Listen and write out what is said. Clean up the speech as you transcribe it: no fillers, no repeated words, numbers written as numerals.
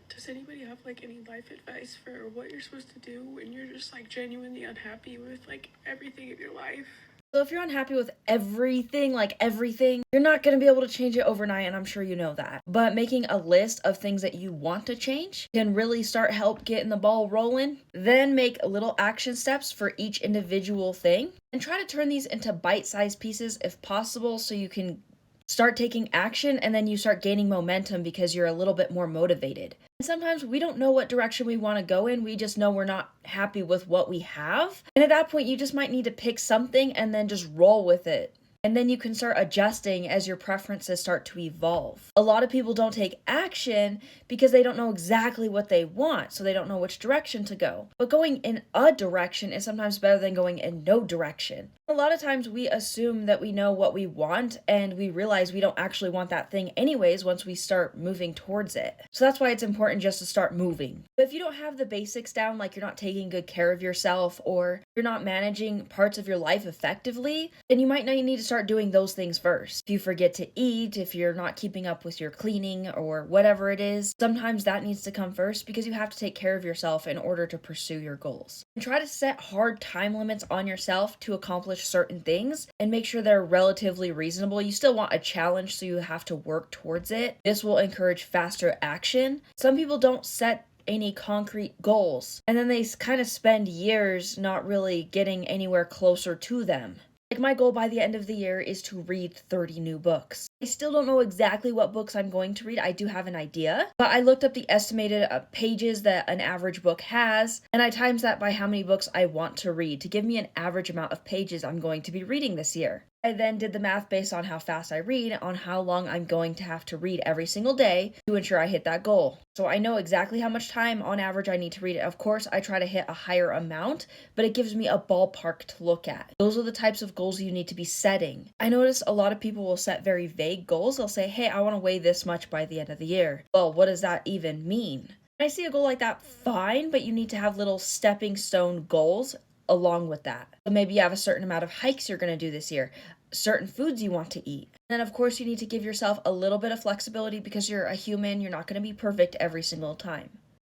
Does anybody have like any life advice for what you're supposed to do when you're just like genuinely unhappy with like everything in your life? So if you're unhappy with everything, like everything, you're not going to be able to change it overnight, and I'm sure you know that. But making a list of things that you want to change can really start help getting the ball rolling. Then make little action steps for each individual thing and try to turn these into bite-sized pieces if possible so you can start taking action and then you start gaining momentum because you're a little bit more motivated. And sometimes we don't know what direction we want to go in. We just know we're not happy with what we have. And at that point, you just might need to pick something and then just roll with it. And then you can start adjusting as your preferences start to evolve. A lot of people don't take action because they don't know exactly what they want, so they don't know which direction to go. But going in a direction is sometimes better than going in no direction. A lot of times we assume that we know what we want and we realize we don't actually want that thing anyways once we start moving towards it. So that's why it's important just to start moving. But if you don't have the basics down, like you're not taking good care of yourself or you're not managing parts of your life effectively, then you might need to start doing those things first. If you forget to eat, if you're not keeping up with your cleaning or whatever it is, sometimes that needs to come first because you have to take care of yourself in order to pursue your goals. And try to set hard time limits on yourself to accomplish certain things and make sure they're relatively reasonable. You still want a challenge, so you have to work towards it. This will encourage faster action. Some people don't set any concrete goals, and then they kind of spend years not really getting anywhere closer to them. Like my goal by the end of the year is to read 30 new books. I still don't know exactly what books I'm going to read. I do have an idea, but I looked up the estimated pages that an average book has, and I times that by how many books I want to read to give me an average amount of pages I'm going to be reading this year. I then did the math based on how fast I read, on how long I'm going to have to read every single day to ensure I hit that goal. So I know exactly how much time on average I need to read it. Of course, I try to hit a higher amount, but it gives me a ballpark to look at. Those are the types of goals you need to be setting. I notice a lot of people will set very vague goals. They'll say, hey, I want to weigh this much by the end of the year. Well, what does that even mean? I see a goal like that, fine, but you need to have little stepping stone goals along with that. So maybe you have a certain amount of hikes you're going to do this year, certain foods you want to eat. And then of course you need to give yourself a little bit of flexibility because you're a human, you're not going to be perfect every single time.